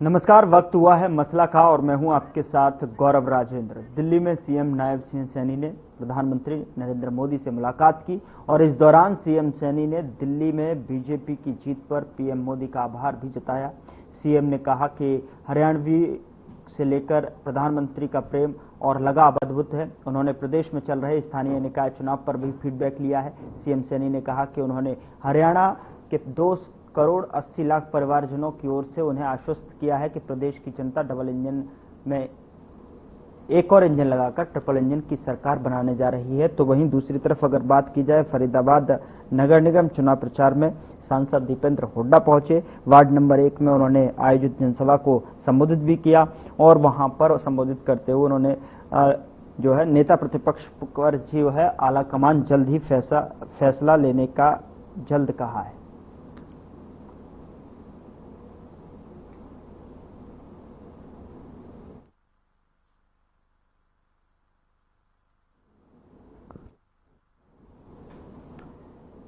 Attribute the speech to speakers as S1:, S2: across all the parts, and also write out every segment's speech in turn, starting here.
S1: नमस्कार। वक्त हुआ है मसला का और मैं हूं आपके साथ गौरव राजेंद्र। दिल्ली में सीएम नायब सिंह सैनी ने प्रधानमंत्री नरेंद्र मोदी से मुलाकात की और इस दौरान सीएम सैनी ने दिल्ली में बीजेपी की जीत पर पीएम मोदी का आभार भी जताया। सीएम ने कहा कि हरियाणवी से लेकर प्रधानमंत्री का प्रेम और लगाव अद्भुत है। उन्होंने प्रदेश में चल रहे स्थानीय निकाय चुनाव पर भी फीडबैक लिया है। सीएम सैनी ने कहा कि उन्होंने हरियाणा के 2 करोड़ 80 लाख परिवारजनों की ओर से उन्हें आश्वस्त किया है कि प्रदेश की जनता डबल इंजन में एक और इंजन लगाकर ट्रिपल इंजन की सरकार बनाने जा रही है। तो वहीं दूसरी तरफ अगर बात की जाए, फरीदाबाद नगर निगम चुनाव प्रचार में सांसद दीपेंद्र हुड्डा पहुंचे। वार्ड नंबर 1 में उन्होंने आयोजित जनसभा को संबोधित भी किया और वहां पर संबोधित करते हुए उन्होंने जो है नेता प्रतिपक्ष पर जो है आला कमान जल्द ही फैसला लेने का जल्द कहा है।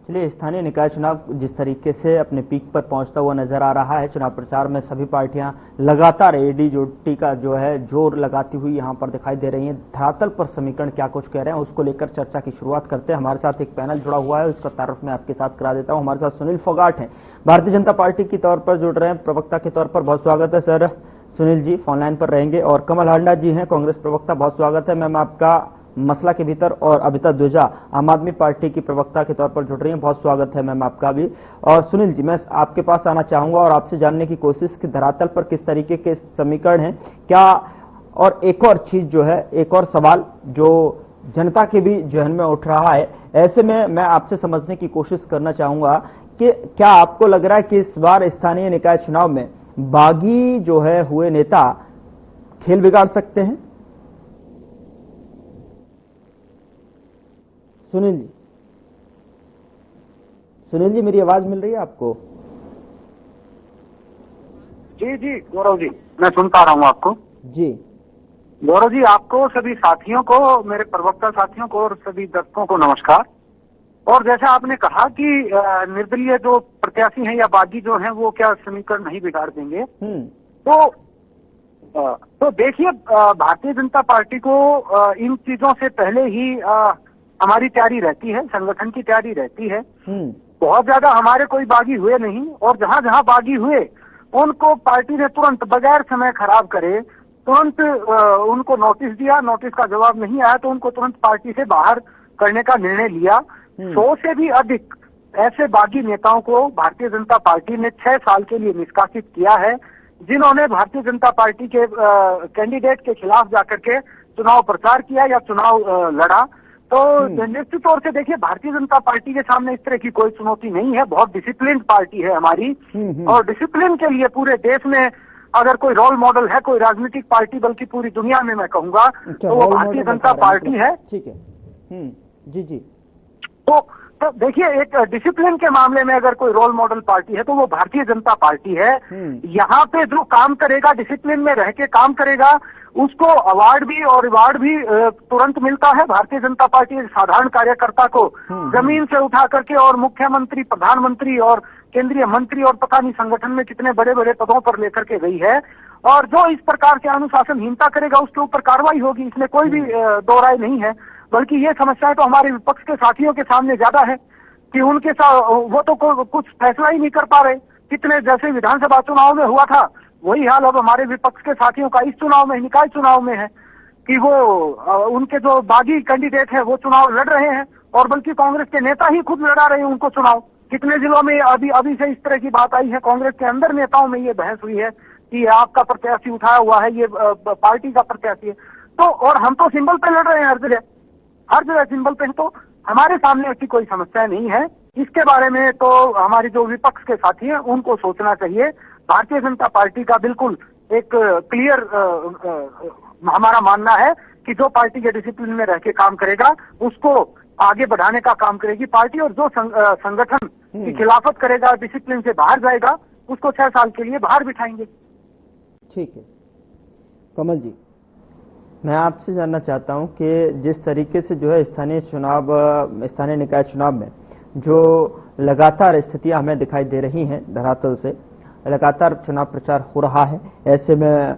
S1: चलिए, स्थानीय निकाय चुनाव जिस तरीके से अपने पीक पर पहुंचता हुआ नजर आ रहा है, चुनाव प्रचार में सभी पार्टियां लगातार एडी जोटी का जो है जोर लगाती हुई यहां पर दिखाई दे रही हैं। धरातल पर समीकरण क्या कुछ कह रहे हैं उसको लेकर चर्चा की शुरुआत करते हैं। हमारे साथ एक पैनल जुड़ा हुआ है, उसका तारुफ मैं आपके साथ करा देता हूं। हमारे साथ सुनील फोगाट हैं, भारतीय जनता पार्टी के तौर पर जुड़ रहे हैं, प्रवक्ता के तौर पर। बहुत स्वागत है सर। सुनील जी फोन लाइन पर रहेंगे। और कमल हांडा जी हैं, कांग्रेस प्रवक्ता। बहुत स्वागत है मैम आपका मसला के भीतर। और अबिता द्विजा आम आदमी पार्टी की प्रवक्ता के तौर पर जुड़ रही हैं। बहुत स्वागत है मैम आपका भी। और सुनील जी, मैं आपके पास आना चाहूंगा और आपसे जानने की कोशिश कि धरातल पर किस तरीके के समीकरण हैं क्या। और एक और चीज जो है, एक और सवाल जो जनता के भी जहन में उठ रहा है, ऐसे में मैं आपसे समझने की कोशिश करना चाहूंगा कि क्या आपको लग रहा है कि इस बार स्थानीय निकाय चुनाव में बागी जो है हुए नेता खेल बिगाड़ सकते हैं? सुनील जी मेरी आवाज मिल रही है आपको?
S2: जी जी गौरव जी, मैं सुन पा रहा हूँ आपको।
S1: जी
S2: गौरव जी, आपको, सभी साथियों को, मेरे प्रवक्ता साथियों को और सभी दर्शकों को नमस्कार। और जैसा आपने कहा कि निर्दलीय जो प्रत्याशी हैं या बागी जो हैं वो क्या समीकरण नहीं बिगाड़ देंगे, तो देखिए, भारतीय जनता पार्टी को इन चीजों से पहले ही हमारी तैयारी रहती है, संगठन की तैयारी रहती है। बहुत ज्यादा हमारे कोई बागी हुए नहीं, और जहां जहां बागी हुए उनको पार्टी ने तुरंत बगैर समय खराब करे तुरंत उनको नोटिस दिया। नोटिस का जवाब नहीं आया तो उनको तुरंत पार्टी से बाहर करने का निर्णय लिया। 100 से भी अधिक ऐसे बागी नेताओं को भारतीय जनता पार्टी ने 6 साल के लिए निष्कासित किया है, जिन्होंने भारतीय जनता पार्टी के कैंडिडेट के खिलाफ जाकर के चुनाव प्रचार किया या चुनाव लड़ा। तो निश्चित तौर से देखिए, भारतीय जनता पार्टी के सामने इस तरह की कोई चुनौती नहीं है। बहुत डिसिप्लिन पार्टी है हमारी, और डिसिप्लिन के लिए पूरे देश में अगर कोई रोल मॉडल है, कोई राजनीतिक पार्टी, बल्कि पूरी दुनिया में मैं कहूंगा, तो वो भारतीय जनता पार्टी है।
S1: ठीक है। जी जी।
S2: तो देखिए, एक डिसिप्लिन के मामले में अगर कोई रोल मॉडल पार्टी है तो वो भारतीय जनता पार्टी है। यहाँ पे जो काम करेगा, डिसिप्लिन में रह के काम करेगा, उसको अवार्ड भी और रिवार्ड भी तुरंत मिलता है। भारतीय जनता पार्टी एक साधारण कार्यकर्ता को जमीन से उठा करके और मुख्यमंत्री, प्रधानमंत्री और केंद्रीय मंत्री और पता नहीं संगठन में कितने बड़े बड़े पदों पर लेकर के गई है। और जो इस प्रकार से अनुशासनहीनता करेगा उसके ऊपर कार्रवाई होगी, इसमें कोई भी दो राय नहीं है। बल्कि ये समस्या तो हमारे विपक्ष के साथियों के सामने ज्यादा है कि उनके साथ वो तो कुछ फैसला ही नहीं कर पा रहे। कितने, जैसे विधानसभा चुनाव में हुआ था, वही हाल अब हमारे विपक्ष के साथियों का इस चुनाव में, निकाय चुनाव में है कि वो उनके जो बागी कैंडिडेट है वो चुनाव लड़ रहे हैं, और बल्कि कांग्रेस के नेता ही खुद लड़ा रहे हैं उनको चुनाव। कितने जिलों में अभी से इस तरह की बात आई है, कांग्रेस के अंदर नेताओं में ये बहस हुई है कि आपका प्रत्याशी उठाया हुआ है, ये पार्टी का प्रत्याशी है। तो और हम तो सिंबल पे लड़ रहे हैं, हर जगह सिंबल पे है। तो हमारे सामने ऐसी कोई समस्या नहीं है। इसके बारे में तो हमारी जो विपक्ष के साथी हैं उनको सोचना चाहिए। भारतीय जनता पार्टी का बिल्कुल एक क्लियर हमारा मानना है कि जो पार्टी के डिसिप्लिन में रह के काम करेगा उसको आगे बढ़ाने का काम करेगी पार्टी, और जो संगठन की खिलाफत करेगा, डिसिप्लिन से बाहर जाएगा, उसको 6 साल के लिए बाहर बिठाएंगे।
S1: ठीक है। कमल जी, मैं आपसे जानना चाहता हूं कि जिस तरीके से जो है स्थानीय निकाय चुनाव में जो लगातार स्थितियां हमें दिखाई दे रही हैं धरातल से, लगातार चुनाव प्रचार हो रहा है। ऐसे में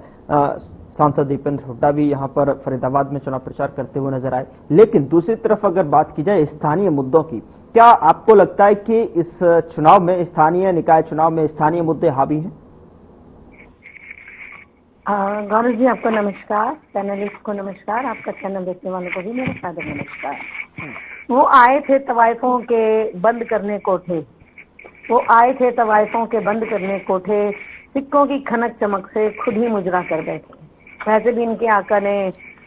S1: सांसद दीपेंद्र हुड्डा भी यहां पर फरीदाबाद में चुनाव प्रचार करते हुए नजर आए। लेकिन दूसरी तरफ अगर बात की जाए स्थानीय मुद्दों की, क्या आपको लगता है कि इस चुनाव में, स्थानीय निकाय चुनाव में स्थानीय मुद्दे हावी हैं?
S3: गौरव जी, आपको नमस्कार, पैनलिस्ट को नमस्कार, आपका चैनल देखने वालों को भी मेरा सादर नमस्कार। वो आए थे तवाइफों के बंद करने कोठे, वो आए थे तवाइफों के बंद करने कोठे, सिक्कों की खनक चमक से खुद ही मुजरा कर बैठे। वैसे भी इनके आका ने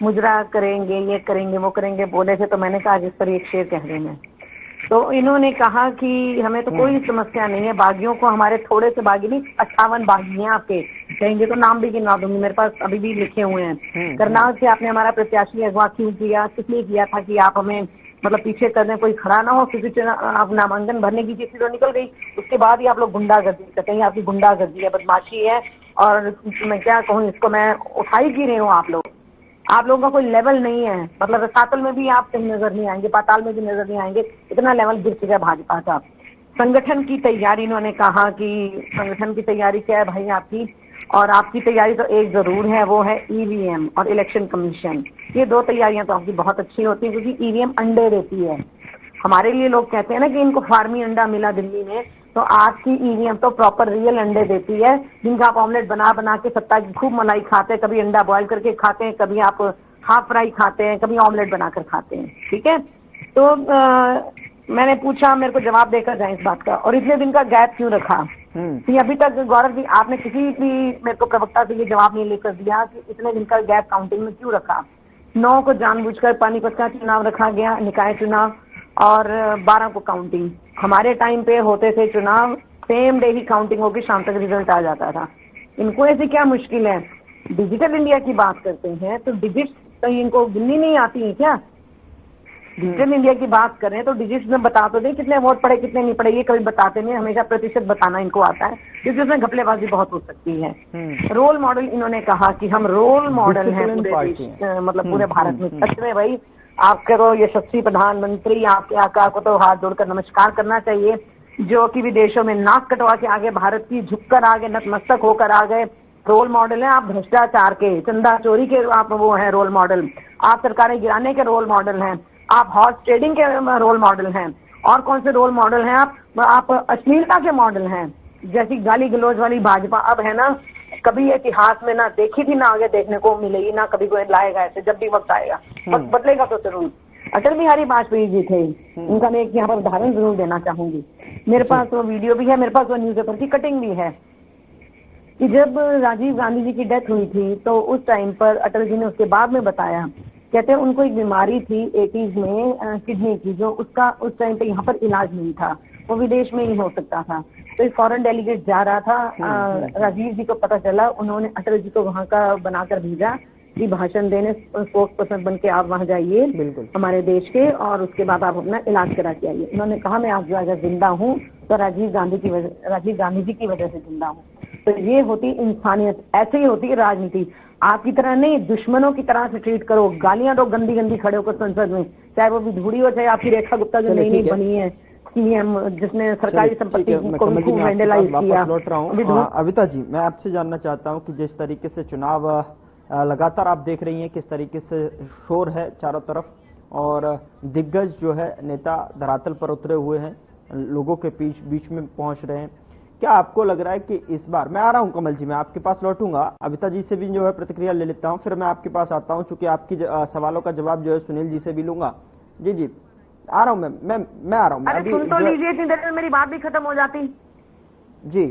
S3: मुजरा करेंगे, ये करेंगे, वो करेंगे बोले थे, तो मैंने कहा जिस पर एक शेर कह देना। तो इन्होंने कहा कि हमें तो कोई समस्या नहीं है, बागियों को, हमारे थोड़े से बागी नहीं 58 बागी हैं आपके, कहेंगे तो नाम भी गिनवा दूंगी, मेरे पास अभी भी लिखे हुए हैं। करनाल से आपने हमारा प्रत्याशी अगवा क्यों किया, किस लिए किया था कि आप हमें मतलब पीछे करने कोई खड़ा ना हो, क्योंकि आप नामांकन भरने की चिट्ठी तो निकल गई, उसके बाद ही आप लोग गुंडागर्दी करते हैं, आपकी गुंडागर्दी है, बदमाशी है, और मैं क्या कहूँ, इसको मैं उठाई की रही हूँ। आप लोगों का कोई लेवल नहीं है, मतलब रसातल में भी आप कहीं नजर नहीं आएंगे, पाताल में भी नजर नहीं आएंगे, इतना लेवल गिर चुका है भाजपा का। संगठन की तैयारी, इन्होंने कहा कि संगठन की तैयारी क्या है भाई आपकी, और आपकी तैयारी तो एक जरूर है, वो है ईवीएम और इलेक्शन कमीशन। ये दो तैयारियां तो आपकी बहुत अच्छी होती है, क्योंकि ईवीएम अंडे देती है। हमारे लिए लोग कहते हैं ना कि इनको फार्मी अंडा मिला दिल्ली में, तो आपकी ईवीएम तो प्रॉपर रियल अंडे देती है, जिनका आप ऑमलेट बना बना के सत्ता की खूब मलाई खाते हैं, कभी अंडा बॉयल करके खाते हैं, कभी आप हाफ फ्राई खाते हैं, कभी ऑमलेट बनाकर खाते हैं। ठीक है, तो मैंने पूछा, मेरे को जवाब देकर जाए इस बात का, और इतने दिन का गैप क्यों रखा? तो अभी तक गौरव जी आपने किसी भी मेरे को प्रवक्ता से ये जवाब नहीं लेकर दिया कि इतने दिन का गैप काउंटिंग में क्यों रखा। 9 को जानबूझकर पानीपत का चुनाव रखा गया, निकाय चुनाव, और 12 को काउंटिंग। हमारे टाइम पे होते थे चुनाव, सेम डे ही काउंटिंग होकर शाम तक रिजल्ट आ जाता था। इनको ऐसी क्या मुश्किल है? डिजिटल इंडिया की बात करते हैं तो डिजिट तो इनको गिननी नहीं आती है क्या? डिजिटल इंडिया की बात करें तो डिजिट में बता तो दे कितने वोट पड़े कितने नहीं पड़े, ये कभी बताते नहीं, हमेशा प्रतिशत बताना इनको आता है, क्योंकि उसमें घपलेबाजी बहुत हो सकती है। रोल मॉडल, इन्होंने कहा कि हम रोल मॉडल हैं पूरे देश, मतलब पूरे भारत में। सच में भाई, आपके तो यशस्वी प्रधानमंत्री, आपके आका को तो हाथ जोड़कर नमस्कार करना चाहिए, जो कि विदेशों में नाक कटवा के आगे भारत की झुककर आगे नतमस्तक होकर आ गए। रोल मॉडल है आप भ्रष्टाचार के, चंदा चोरी के, आप वो है रोल मॉडल, आप सरकारें गिराने के रोल मॉडल हैं, आप हॉर्स ट्रेडिंग के रोल मॉडल हैं, और कौन से रोल मॉडल हैं आप अश्लीलता के मॉडल हैं, जैसी गाली गलौज वाली भाजपा अब है ना, कभी इतिहास में ना देखी थी, ना आगे देखने को मिलेगी, ना कभी कोई लाएगा ऐसे, जब भी वक्त आएगा वक्त बदलेगा तो जरूर। अटल बिहारी वाजपेयी जी थे, उनका मैं एक यहाँ पर उदाहरण जरूर देना चाहूंगी। मेरे पास वो वीडियो भी है, मेरे पास वो न्यूज़पेपर की कटिंग भी है कि जब राजीव गांधी जी की डेथ हुई थी तो उस टाइम पर अटल जी ने उसके बाद में बताया, कहते हैं उनको एक बीमारी थी 80s में किडनी की, जो उसका उस टाइम पे यहाँ पर इलाज नहीं था, वो विदेश में ही हो सकता था। तो एक फॉरेन डेलीगेट जा रहा था, राजीव जी को पता चला, उन्होंने अटल जी को वहाँ का बनाकर भेजा कि भाषण देने स्पोक्स पर्सन बन के आप वहाँ जाइए हमारे देश के, और उसके बाद आप अपना इलाज करा के आइए। उन्होंने कहा मैं आज अगर जिंदा हूँ तो राजीव गांधी जी की वजह से जिंदा हूँ। तो ये होती इंसानियत, ऐसे ही होती है राजनीति। आपकी तरह नहीं, दुश्मनों की तरह से ट्रीट करो, गालियां दो गंदी गंदी खड़े होकर संसद में, चाहे वो विधुड़ी हो, चाहे आपकी रेखा गुप्ता जो नई नई बनी है सीएम, जिसने सरकारी संपत्ति को वेंडलाइज किया।
S1: लौट रहा हूँ अविता जी, मैं आपसे जानना चाहता हूँ कि जिस तरीके से चुनाव लगातार आप देख रही हैं, किस तरीके से शोर है चारों तरफ, और दिग्गज जो है नेता धरातल पर उतरे हुए हैं, लोगों के बीच में पहुंच रहे हैं, क्या आपको लग रहा है कि इस बार, मैं आ रहा हूं कमल जी, मैं आपके पास लौटूंगा, अविता जी से भी जो है प्रतिक्रिया ले लेता हूं, फिर मैं आपके पास आता हूं, चूंकि आपकी सवालों का जवाब जो है सुनील जी से भी लूंगा। जी जी, आ रहा हूं मैं आ रहा हूं।
S3: अरे सुन तो लीजिए, इतनी देर में मेरी बात भी खत्म हो जाती।
S1: जी,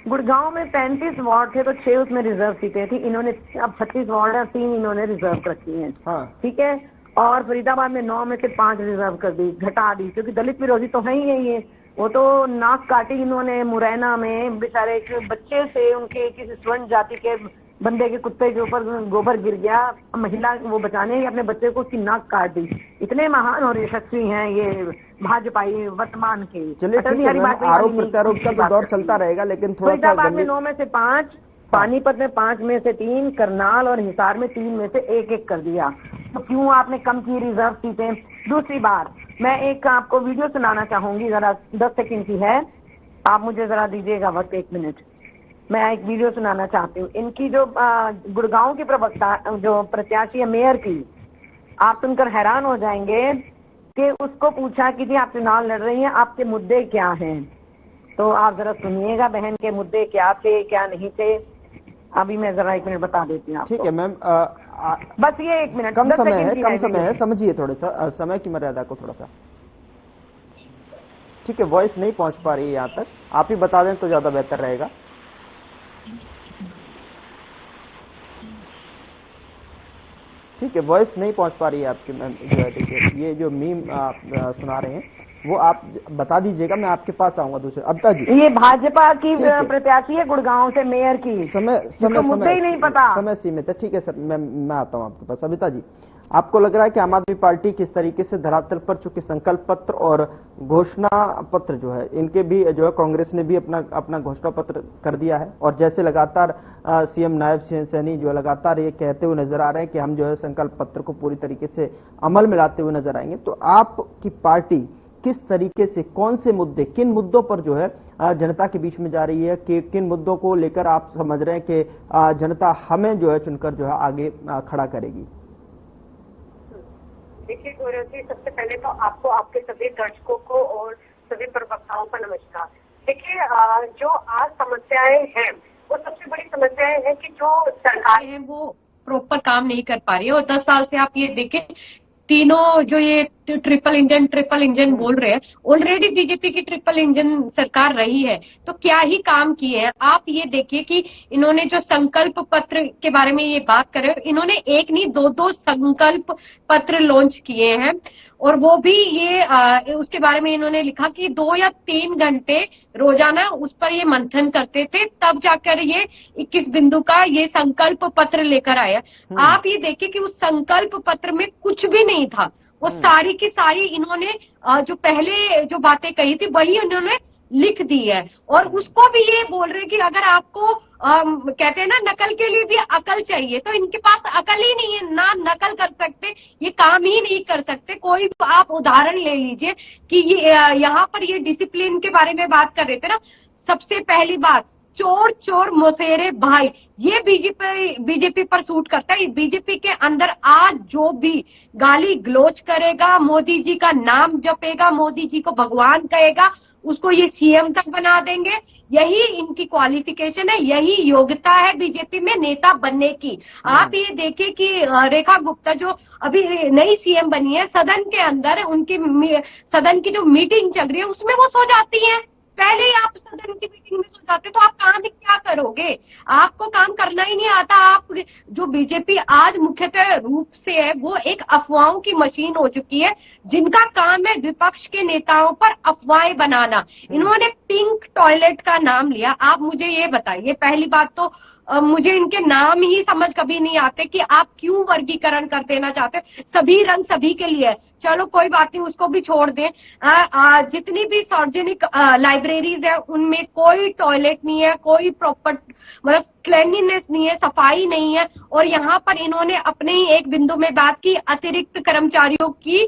S3: गुड़गांव में 35 वार्ड थे तो 6 उसमें रिजर्व सीटें थी, इन्होंने अब 36 वार्ड है, 3 इन्होंने रिजर्व रखी है। ठीक है, और फरीदाबाद में 9 में से 5 रिजर्व कर दी, घटा दी, क्योंकि दलित विरोधी तो है ही है ये। वो तो नाक काटी इन्होंने मुरैना में, बेचारे एक बच्चे से, उनके किसी स्वर्ण जाति के बंदे के कुत्ते के ऊपर गोबर गिर गया, महिला वो बचाने अपने बच्चे को उसकी नाक काट दी। इतने महान और यशस्वी हैं ये भाजपाई वर्तमान के।
S1: चलिए आरोप प्रत्यारोप का तो दौर चलता रहेगा, लेकिन थोड़ा सा
S3: फरीदाबाद में 9 में से 5, पानीपत में 5 में से 3, करनाल और हिसार में 3 में से 1 कर दिया। तो क्यों आपने कम की रिजर्व सीटें? दूसरी बार मैं एक आपको वीडियो सुनाना चाहूंगी, जरा 10 सेकंड की है। आप मुझे जरा दीजिएगा वक्त 1 मिनट। मैं एक वीडियो सुनाना चाहती हूँ। इनकी जो गुड़गांव की प्रवक्ता जो प्रत्याशी है मेयर की, आप सुनकर हैरान हो जाएंगे कि उसको पूछा कि जी आप चुनाव लड़ रही हैं, आपके मुद्दे क्या हैं। तो आप जरा सुनिएगा बहन के मुद्दे क्या थे क्या नहीं थे। अभी मैं जरा 1 मिनट बता देती हूँ आपको।
S1: ठीक है मैम,
S3: बस ये 1 मिनट,
S1: कम समय है, समझिए थोड़ा सा समय की मर्यादा को थोड़ा सा। ठीक है, वॉइस नहीं पहुंच पा रही है यहाँ तक, आप ही बता दें तो ज्यादा बेहतर रहेगा। ठीक है, वॉइस नहीं पहुंच पा रही है आपकी मैम। जो है देखिए, ये जो मीम आप सुना रहे हैं वो आप बता दीजिएगा, मैं आपके पास आऊंगा दूसरे। अबता जी,
S3: ये भाजपा की प्रत्याशी है गुड़गांव से मेयर की। मुद्दे ही नहीं पता,
S1: समय सीमित है। ठीक है सर, मैं आता हूं आपके पास। अबिता जी, आपको लग रहा है कि आम आदमी पार्टी किस तरीके से धरातल पर चूंकि संकल्प पत्र और घोषणा पत्र जो है इनके भी जो है कांग्रेस ने भी अपना घोषणा पत्र कर दिया है, और जैसे लगातार सीएम नायब सैनी जो लगातार ये कहते हुए नजर आ रहे हैं कि हम जो है संकल्प पत्र को पूरी तरीके से अमल में लाते हुए नजर आएंगे, तो आपकी पार्टी किस तरीके से, कौन से मुद्दे, किन मुद्दों पर जो है जनता के बीच में जा रही है, कि किन मुद्दों को लेकर आप समझ रहे हैं कि जनता हमें जो है चुनकर जो है आगे खड़ा करेगी?
S4: देखिए गौरव जी, सबसे पहले तो आपको, आपके सभी दर्शकों को और सभी प्रवक्ताओं का नमस्कार। देखिए जो आज समस्याएं हैं वो सबसे बड़ी समस्याएं हैं कि जो सरकार है वो प्रॉपर काम नहीं कर पा रही है। और 10 साल से आप ये देखें, तीनों जो ये ट्रिपल इंजन बोल रहे हैं, ऑलरेडी बीजेपी की ट्रिपल इंजन सरकार रही है, तो क्या ही काम किए हैं। आप ये देखिए कि इन्होंने जो संकल्प पत्र के बारे में ये बात कर रहे हो, इन्होंने एक नहीं 2 संकल्प पत्र लॉन्च किए हैं, और वो भी ये उसके बारे में इन्होंने लिखा कि 2 या 3 घंटे रोजाना उस पर ये मंथन करते थे, तब जाकर ये 21 बिंदु का ये संकल्प पत्र लेकर आया। आप ये देखिए कि उस संकल्प पत्र में कुछ भी नहीं था, वो सारी की सारी इन्होंने जो पहले जो बातें कही थी वही इन्होंने लिख दी है। और उसको भी ये बोल रहे कि अगर आपको कहते हैं ना नकल के लिए भी अकल चाहिए, तो इनके पास अकल ही नहीं है, ना नकल कर सकते, ये काम ही नहीं कर सकते। कोई आप उदाहरण ले लीजिए कि ये यहाँ पर ये डिसिप्लिन के बारे में बात कर रहे थे ना, सबसे पहली बात चोर चोर मोसेरे भाई, ये बीजेपी पर सूट करता है। बीजेपी के अंदर आज जो भी गाली गलोच करेगा, मोदी जी का नाम जपेगा, मोदी जी को भगवान कहेगा, उसको ये सीएम तक बना देंगे। यही इनकी क्वालिफिकेशन है, यही योग्यता है बीजेपी में नेता बनने की। आप ये देखिए कि रेखा गुप्ता जो अभी नई सीएम बनी है, सदन के अंदर उनकी सदन की जो मीटिंग चल रही है उसमें वो सो जाती है। पहले ही आप सदन की मीटिंग में सो जाते, तो आप कहां से क्या करोगे? आपको काम करना ही नहीं आता। आप जो बीजेपी आज मुख्यतः रूप से है वो एक अफवाहों की मशीन हो चुकी है, जिनका काम है विपक्ष के नेताओं पर अफवाहें बनाना। इन्होंने पिंक टॉयलेट का नाम लिया। आप मुझे ये बताइए, पहली बात तो मुझे इनके नाम ही समझ कभी नहीं आते कि आप क्यों वर्गीकरण कर देना चाहते हो। सभी रंग सभी के लिए, चलो कोई बात नहीं, उसको भी छोड़ दें। जितनी भी सार्वजनिक लाइब्रेरीज है उनमें कोई टॉयलेट नहीं है, कोई प्रॉपर मतलब क्लीनलीनेस नहीं है, सफाई नहीं है। और यहाँ पर इन्होंने अपने ही एक बिंदु में बात की, अतिरिक्त कर्मचारियों की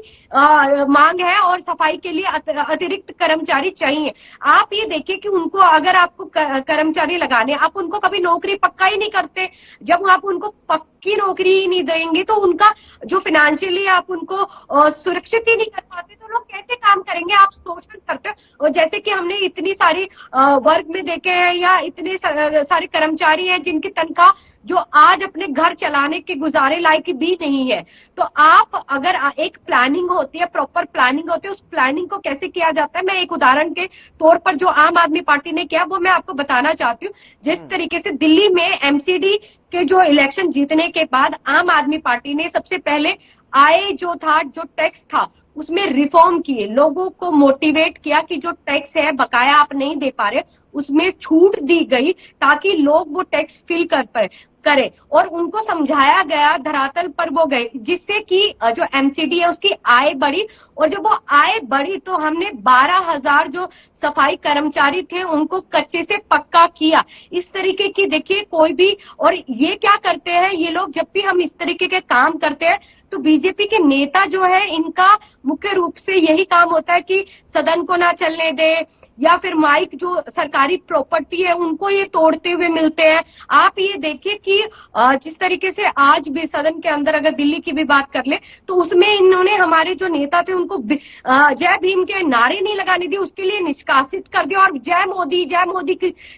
S4: मांग है और सफाई के लिए अतिरिक्त कर्मचारी चाहिए। आप ये देखिए कि उनको अगर आपको कर्मचारी लगाने, आप उनको कभी नौकरी पक्का ही नहीं करते। जब आप उनको पक्की नौकरी ही नहीं देंगे तो उनका जो फाइनेंशियली आप उनको सुरक्षित ही नहीं कर पाते, तो लोग कैसे काम करेंगे? आप शोषण करते हो। और जैसे कि हमने इतनी सारी वर्ग में देखे हैं, या इतने सारे कर्मचारी हैं जिनकी तनख्वाह जो आज अपने घर चलाने के गुजारे लायक भी नहीं है। तो आप अगर एक प्लानिंग होती है, प्रॉपर प्लानिंग होती है, उस प्लानिंग को कैसे किया जाता है, मैं एक उदाहरण के तौर पर जो आम आदमी पार्टी ने किया वो मैं आपको बताना चाहती हूँ। जिस तरीके से दिल्ली में एमसीडी के जो इलेक्शन जीतने के बाद आम आदमी पार्टी ने सबसे पहले आय जो था, जो टैक्स था, उसमें रिफॉर्म किए, लोगों को मोटिवेट किया कि जो टैक्स है बकाया आप नहीं दे पा रहे, उसमें छूट दी गई ताकि लोग वो टैक्स फिल कर पाए। करे, और उनको समझाया गया, धरातल पर वो गए, जिससे कि जो एमसीडी है उसकी आय बढ़ी, और जब वो आय बढ़ी तो हमने 12,000 जो सफाई कर्मचारी थे उनको कच्चे से पक्का किया। इस तरीके की देखिए कोई भी, और ये क्या करते हैं ये लोग, जब भी हम इस तरीके के काम करते हैं तो बीजेपी के नेता जो है इनका मुख्य रूप से यही काम होता है कि सदन को ना चलने दे, या फिर माइक जो सरकारी प्रॉपर्टी है उनको ये तोड़ते हुए मिलते हैं। आप ये देखिए कि जिस तरीके से आज भी सदन के अंदर अगर दिल्ली की भी बात कर ले तो उसमें इन्होंने हमारे जो नेता थे उनको जय भीम के नारे नहीं लगाने दिए, उसके लिए निष्कासित कर दिया, और जय मोदी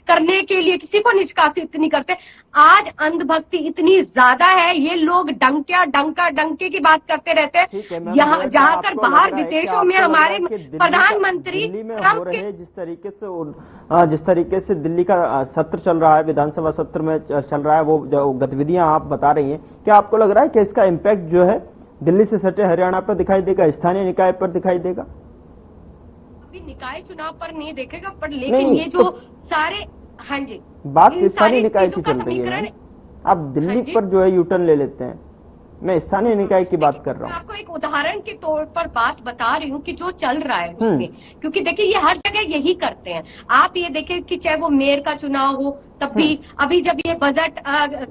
S4: करने के लिए किसी को निष्कासित नहीं करते। आज अंधभक्ति इतनी ज्यादा है, ये लोग डंके की बात करते रहते हैं। यहाँ जहाँ कर बाहर विदेशों में हमारे प्रधानमंत्री ट्रंप के
S1: जिस तरीके से दिल्ली का सत्र चल रहा है, विधानसभा सत्र में चल रहा है, वो जो गतिविधियां आप बता रही हैं, क्या आपको लग रहा है कि इसका इम्पैक्ट जो है दिल्ली से सटे हरियाणा पर दिखाई देगा, स्थानीय निकाय पर दिखाई देगा?
S4: अभी निकाय चुनाव पर नहीं देखेगा, पर लेकिन ये जो सारे, हाँ जी,
S1: बात स्थानीय निकाय की चल रही है। आप दिल्ली पर जो है यूटर्न ले लेते हैं, मैं स्थानीय निकाय की बात कर रहा हूँ।
S4: आपको एक उदाहरण के तौर पर बात बता रही हूँ कि जो चल रहा है उसमें, क्योंकि देखिए ये हर जगह यही करते हैं। आप ये देखें कि चाहे वो मेयर का चुनाव हो, तब भी अभी जब ये बजट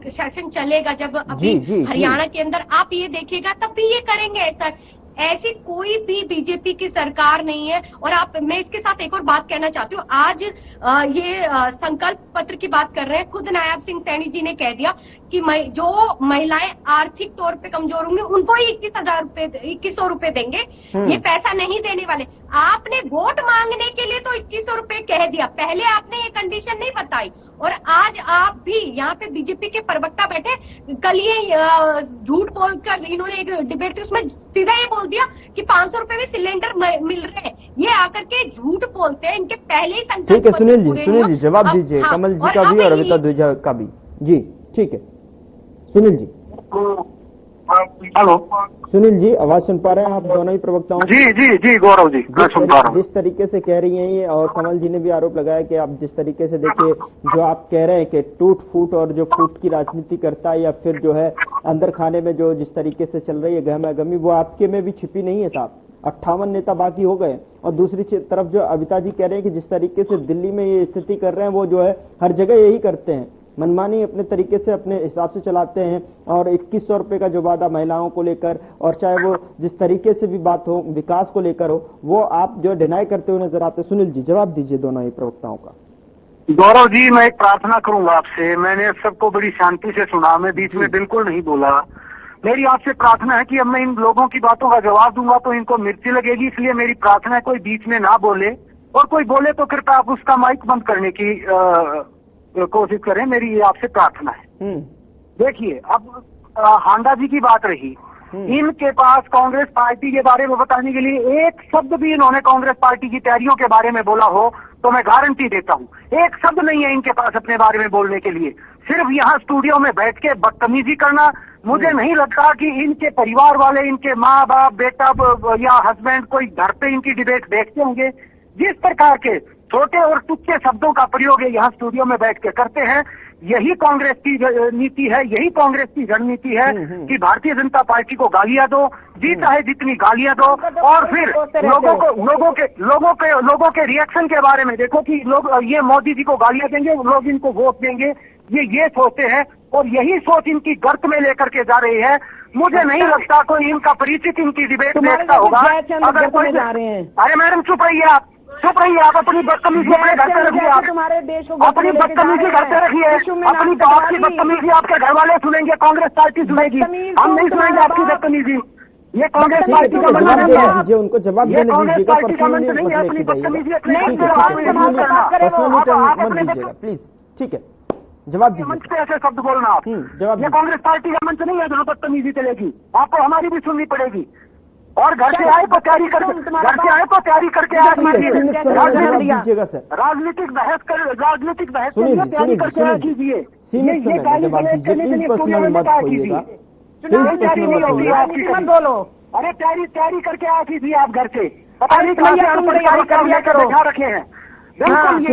S4: सेशन चलेगा, जब अभी हरियाणा के अंदर आप ये देखिएगा तब भी ये करेंगे ऐसा। ऐसी कोई भी बीजेपी की सरकार नहीं है। और मैं इसके साथ एक और बात कहना चाहती हूँ। आज ये संकल्प पत्र की बात कर रहे हैं, खुद नायब सिंह सैनी जी ने कह दिया कि जो महिलाएं आर्थिक तौर पे कमजोर होंगी उनको ही 21,000 रुपए देंगे, ये पैसा नहीं देने वाले। आपने वोट मांगने के लिए तो 2100 रुपए कह दिया, पहले आपने ये कंडीशन नहीं बताई, और आज आप भी यहाँ पे बीजेपी के प्रवक्ता बैठे, कल ये झूठ बोलकर इन्होंने एक डिबेट थी उसमें सीधा ये बोल दिया कि 500 रुपए में सिलेंडर मिल रहे हैं। ये आकर के झूठ बोलते हैं, इनके पहले ही संकल्प।
S1: ठीक है सुनील जी जवाब दीजिए, कमल जी का भी और अमिता द्विजा का भी। जी ठीक है सुनील जी।
S2: हेलो
S1: सुनील जी, आवाज सुन पा रहे हैं आप दोनों ही प्रवक्ताओं?
S2: जी गौरव जी, मैं सुन पा रहा हूँ।
S1: जिस तरीके से कह रही हैं ये, और कमल जी ने भी आरोप लगाया कि आप जिस तरीके से देखिए, जो आप कह रहे हैं कि टूट फूट और जो फूट की राजनीति करता है, या फिर जो है अंदर खाने में जो जिस तरीके से चल रही है गहमा गहमी, वो आपके में भी छिपी नहीं है साहब। 58 नेता बाकी हो गए। और दूसरी तरफ जो अमिता जी कह रहे हैं कि जिस तरीके से दिल्ली में ये स्थिति कर रहे हैं, वो जो है हर जगह यही करते हैं, मनमानी अपने तरीके से अपने हिसाब से चलाते हैं। और 2100 रुपए का जो वादा महिलाओं को लेकर, और चाहे वो जिस तरीके से भी बात हो विकास को लेकर हो, वो आप जो डिनाई करते हुए नजर आते। सुनील जी जवाब दीजिए दोनों ही प्रवक्ताओं का।
S2: गौरव जी, मैं एक प्रार्थना करूंगा आपसे, मैंने सबको बड़ी शांति से सुना, मैं बीच में बिल्कुल नहीं बोला। मेरी आपसे प्रार्थना है कि अब मैं इन लोगों की बातों का जवाब दूंगा तो इनको मिर्ची लगेगी, इसलिए मेरी प्रार्थना है कोई बीच में ना बोले, और कोई बोले तो कृपया आप उसका माइक बंद करने की कोशिश करें, मेरी ये आपसे प्रार्थना है। देखिए, अब हांडा जी की बात रही, इनके पास कांग्रेस पार्टी के बारे में बताने के लिए एक शब्द भी इन्होंने कांग्रेस पार्टी की तैयारियों के बारे में बोला हो तो मैं गारंटी देता हूँ एक शब्द नहीं है इनके पास अपने बारे में बोलने के लिए। सिर्फ यहाँ स्टूडियो में बैठ के बदतमीजी करना। मुझे नहीं लगता कि इनके परिवार वाले, इनके माँ बाप, बेटा या हस्बैंड कोई घर पे इनकी डिबेट देखते होंगे। जिस प्रकार के छोटे और तुच्छ शब्दों का प्रयोग ये यहाँ स्टूडियो में बैठ के करते हैं, यही कांग्रेस की नीति है, यही कांग्रेस की रणनीति है कि भारतीय जनता पार्टी को गालियां दो, जी चाहे जितनी गालियां दो, और फिर लोगों के रिएक्शन के बारे में देखो कि लोग ये मोदी जी को गालियां देंगे, लोग इनको वोट देंगे, ये सोचते हैं और यही सोच इनकी गर्त में लेकर के जा रही है। मुझे नहीं लगता कोई इनका परिचित इनकी डिबेट देखता होगा। अगर कोई, अरे मैडम चुप रहिए आप, अपनी बदतमीजी अपने घर पे रखिए, आप अपनी बदतमीजी घर पे रखिए, अपनी बात की बदतमीजी आपके घर वाले सुनेंगे, कांग्रेस पार्टी सुनेगी, हम नहीं सुनेंगे आपकी बदतमीजी। ये कांग्रेस पार्टी का मंच नहीं है,
S1: उनको जवाब देने दीजिएगा, पर्सनली
S2: अपनी बदतमीजी
S1: प्लीज। ठीक है, जवाब दीजिए।
S2: मंच पे ऐसे शब्द बोलना आप, ये कांग्रेस पार्टी का मंच नहीं है जहाँ बदतमीजी चलेगी, आपको हमारी भी सुननी पड़ेगी। और घर से आए तो तैयारी करके, राजनीतिक बहस तैयारी करके आ कीजिए। ये गाली गलौज करने के लिए स्टूडियो में आ कीजिए, तैयारी नहीं होती है आपकी, बोलो। अरे तैयारी करके आ कीजिए आप घर से, पता नहीं बैठा रखे हैं। बिल्कुल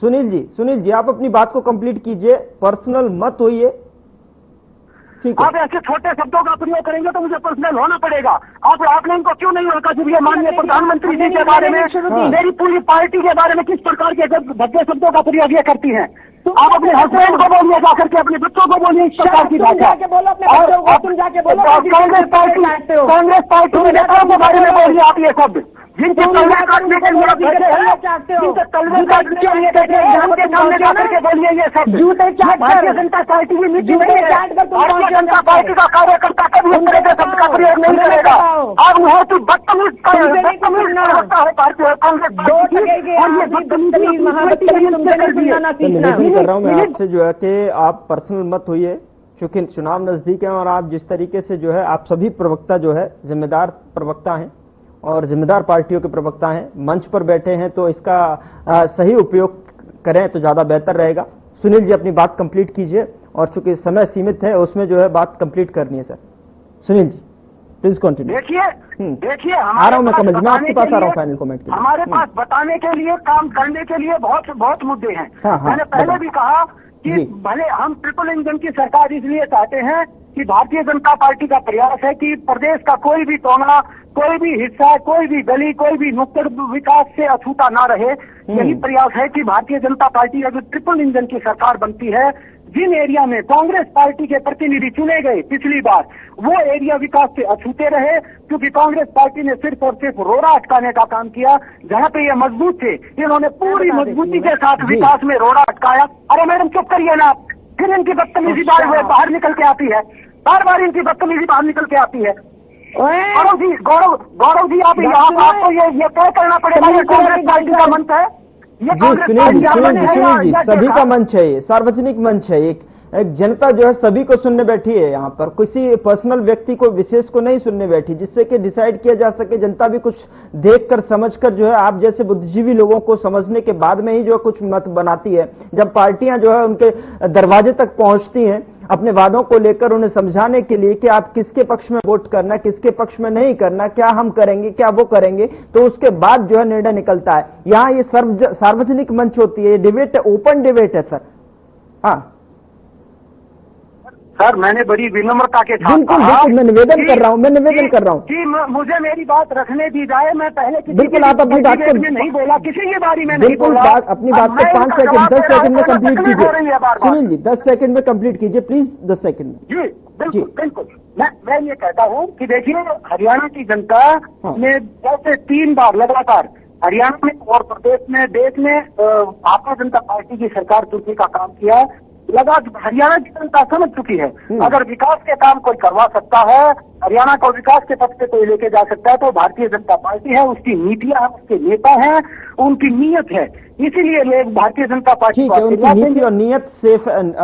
S1: सुनील जी, सुनील जी, आप अपनी बात को कंप्लीट कीजिए। पर्सनल मत होइए, ठीक है?
S2: आप ऐसे छोटे शब्दों का प्रयोग करेंगे तो मुझे पर्सनल होना पड़ेगा। आपने इनको क्यों नहीं रोका जब ये माननीय प्रधानमंत्री जी के बारे में, मेरी पूरी पार्टी के बारे में किस प्रकार के भद्दे शब्दों का प्रयोग ये करती हैं? आप अपने हस्बैंड को बोलिए, जाकर के अपने बच्चों को बोलिए इस प्रकार की बात है। कांग्रेस पार्टी के नेताओं के बारे में बोलिए आप ये शब्द, जिनके तलवे काटने के लिए बैठे हैं, जिनके तलवे काटने के लिए बैठे हैं, उनके सामने जाकर के बोलिए ये शब्द। भारतीय जनता पार्टी की नीति नहीं है। भारतीय जनता पार्टी का कार्यकर्ता कभी इस तरह के शब्द का प्रयोग नहीं करेगा। आप बहुत ही बदतमीज लगता है भारतीय कांग्रेस पार्टी की, और ये बदतमीजी
S1: कर रहा हूँ मैं आपसे जो है कि आप पर्सनल मत होइए, क्योंकि चुनाव नजदीक है और आप जिस तरीके से जो है, आप सभी प्रवक्ता जो है जिम्मेदार प्रवक्ता हैं और जिम्मेदार पार्टियों के प्रवक्ता हैं, मंच पर बैठे हैं, तो इसका सही उपयोग करें तो ज्यादा बेहतर रहेगा। सुनील जी अपनी बात कंप्लीट कीजिए, और चूंकि समय सीमित है उसमें जो है बात कंप्लीट करनी है। Sir Sunil ji please continue.
S2: देखिए
S1: आ रहा हूं मैं कमल जी, मैं आपके पास आ रहा हूँ फाइनल कमेंट के लिए।
S2: हमारे पास बताने के लिए, काम करने के लिए बहुत मुद्दे हैं। मैंने पहले भी कहा कि भले हम ट्रिपल इंजन की सरकार इसलिए चाहते हैं कि भारतीय जनता पार्टी का प्रयास है कि प्रदेश का कोई भी कोना, कोई भी हिस्सा, कोई भी गली, कोई भी नुक्कड़ विकास से अछूता ना रहे। यही प्रयास है कि भारतीय जनता पार्टी अगर ट्रिपल इंजन की सरकार बनती है, जिन एरिया में कांग्रेस पार्टी के प्रतिनिधि चुने गए पिछली बार, वो एरिया विकास से अछूते रहे, क्योंकि कांग्रेस पार्टी ने सिर्फ और सिर्फ रोड़ा अटकाने का काम किया। जहां पे ये मजबूत थे, इन्होंने पूरी मजबूती के साथ विकास में रोड़ा अटकाया। अरे मैडम चुप करिए ना, फिर इनकी बदतमीजी बाहर निकल के आती है, बार बार इनकी बदतमीजी बाहर निकल के आती है। गौरव जी आप आपको ये तय करना पड़ेगा, ये कांग्रेस पार्टी का मंच है, ये
S1: सुनील जी सभी का मंच है, ये सार्वजनिक मंच है, एक जनता जो है सभी को सुनने बैठी है, यहाँ पर किसी पर्सनल व्यक्ति को विशेष को नहीं सुनने बैठी, जिससे कि डिसाइड किया जा सके। जनता भी कुछ देखकर समझकर जो है, आप जैसे बुद्धिजीवी लोगों को समझने के बाद में ही जो कुछ मत बनाती है। जब पार्टियां जो है उनके दरवाजे तक पहुंचती हैं अपने वादों को लेकर, उन्हें समझाने के लिए कि आप किसके पक्ष में वोट करना, किसके पक्ष में नहीं करना, क्या हम करेंगे, क्या वो करेंगे, तो उसके बाद जो है निर्णय निकलता है। यहाँ ये सार्वजनिक मंच होती है, ये डिबेट है, ओपन डिबेट है सर। हाँ
S2: सर, मैंने बड़ी विनम्रता के साथ
S1: बिल्कुल मैं निवेदन कर रहा हूँ
S2: कि मुझे मेरी बात रखने दी जाए। मैं पहले
S1: बिल्कुल आप अपनी बात को
S2: नहीं बोला, किसी के बारे में नहीं
S1: बोला, अपनी बात को 5 सेकंड 10 सेकंड में कंप्लीट कीजिए। सुनील जी 10 सेकंड में कंप्लीट कीजिए प्लीज, 10 सेकंड में।
S2: जी बिल्कुल। मैं ये कहता हूँ कि देखिए, हरियाणा की जनता ने जैसे 3 बार लगातार हरियाणा में और प्रदेश में, देश में भारतीय जनता पार्टी की सरकार चुनने का काम किया। हरियाणा की जनता समझ चुकी है, अगर विकास के काम कोई करवा सकता है, हरियाणा को विकास के पथ पे कोई लेके जा सकता है, तो भारतीय जनता पार्टी है। उसकी नीतियां हैं, उसके नेता हैं, उनकी नीयत है, इसीलिए लोग भारतीय जनता पार्टी
S1: को उनकी नीति और नीयत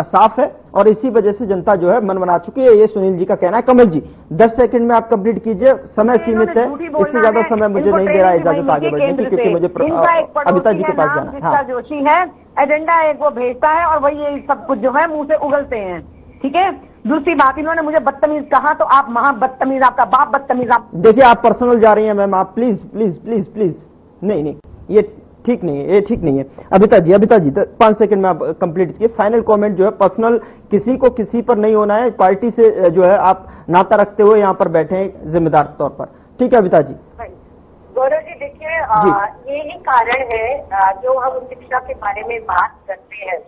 S1: साफ है, और इसी वजह से जनता जो है मन बना चुकी है। ये सुनील जी का कहना है। कमल जी 10 सेकंड में आप कंप्लीट कीजिए, समय सीमित है, इससे ज्यादा समय मुझे नहीं दे रहा इजाजत आगे बढ़ने की, क्योंकि मुझे अमिता जी के पास जाना है।
S3: जोशी है, एजेंडा एक वो भेजता है और वही ये सब कुछ जो है मुंह से उगलते हैं। ठीक है, दूसरी बात, इन्होंने मुझे बदतमीज कहा, तो आप महा बदतमीज, आपका बाप बदतमीज। आप
S1: देखिए आप पर्सनल जा रही हैं मैम, आप प्लीज प्लीज प्लीज प्लीज, नहीं ये ठीक नहीं है, ये ठीक नहीं है। अमिता जी 5 सेकंड में आप कंप्लीट कीजिए। फाइनल कमेंट जो है, पर्सनल किसी को किसी पर नहीं होना है, पार्टी से जो है आप नाता रखते हुए यहाँ पर बैठे हैं जिम्मेदार तौर पर। ठीक है अमिता जी।
S4: गौरव जी देखिए, यही कारण है जो हम शिक्षा के बारे में बात करते हैं,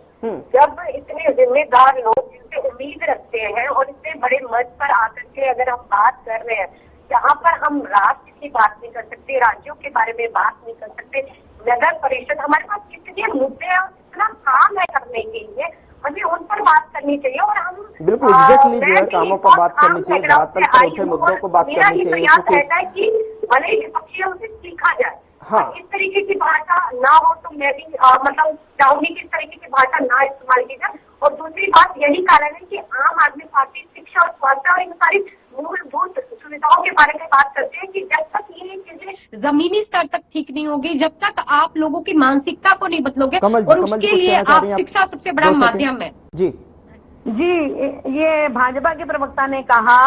S4: जब इतने जिम्मेदार लोग जिनसे उम्मीद रखते हैं और इतने बड़े मंच पर आकर के अगर हम बात कर रहे हैं, जहाँ पर हम राष्ट्र की बात नहीं कर सकते, राज्यों के बारे में बात नहीं कर सकते, नगर परिषद, हमारे पास कितने मुद्दे हैं, कितना काम है करने के लिए, हमें उन पर बात करनी चाहिए। और हम
S1: बिल्कुल एग्जैक्टली जो है कामों पर बात करनी चाहिए, धरातल पर उठे मुद्दों को बात करनी चाहिए।
S4: प्रयास रहता है कि भले ही विपक्षी उसे सीखा जाए। हाँ। इस तरीके की भाषा ना हो तो मैं भी मतलब चाहूंगी कि इस तरीके की भाषा ना इस्तेमाल की जाए। और दूसरी बात यही कारण है कि आम आदमी पार्टी शिक्षा और स्वास्थ्य और इन सारी मूलभूत सुविधाओं के बारे में बात करते हैं कि जब तक ये चीजें
S5: जमीनी स्तर तक ठीक नहीं होगी, जब तक आप लोगों की मानसिकता को नहीं बदलोगे, और उसके लिए आप शिक्षा सबसे बड़ा माध्यम है।
S3: जी, ये भाजपा के प्रवक्ता ने कहा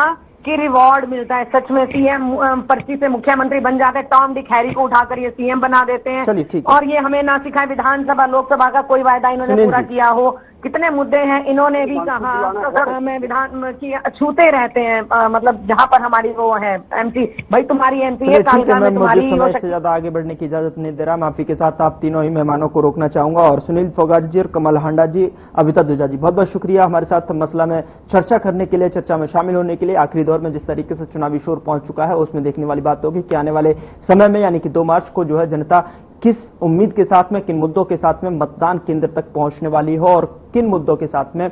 S3: कि रिवॉर्ड मिलता है। सच में सीएम पर्ची से मुख्यमंत्री बन जाते हैं, टॉम डिक हैरी को उठाकर ये सीएम बना देते हैं।
S1: चलिए ठीक है।
S3: और ये हमें ना सिखाए विधानसभा लोकसभा का कोई वायदा इन्होंने पूरा किया हो। कितने मुद्दे हैं इन्होंने भी कहा में विधान की छूते रहते हैं, मतलब जहां पर हमारी वो है एमपी, भाई तुम्हारी एमपी है, कालका में तुम्हारी।
S1: समय से ज्यादा आगे बढ़ने की इजाजत नहीं दे रहा। माफी के साथ आप तीनों ही मेहमानों को रोकना चाहूंगा, और सुनील फोगाट जी और कमल हांडा जी, अविता दूजा जी, बहुत बहुत शुक्रिया हमारे साथ मसला में चर्चा करने के लिए, चर्चा में शामिल होने के लिए। आखिरी दौर में जिस तरीके से चुनावी शोर पहुंच चुका है उसमें देखने वाली बात होगी कि आने वाले समय में यानी कि 2 मार्च को जो है जनता किस उम्मीद के साथ में, किन मुद्दों के साथ में मतदान केंद्र तक पहुंचने वाली हो, और किन मुद्दों के साथ में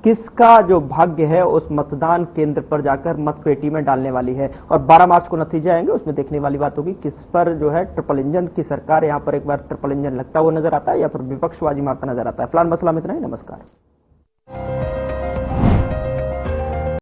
S1: किसका जो भाग्य है उस मतदान केंद्र पर जाकर मतपेटी में डालने वाली है। और 12 मार्च को नतीजे आएंगे, उसमें देखने वाली बात होगी किस पर जो है ट्रिपल इंजन की सरकार, यहां पर एक बार ट्रिपल इंजन लगता हुआ नजर आता है या फिर विपक्षवाजी मारता नजर आता है। फिलहाल मसला में इतना ही। नमस्कार।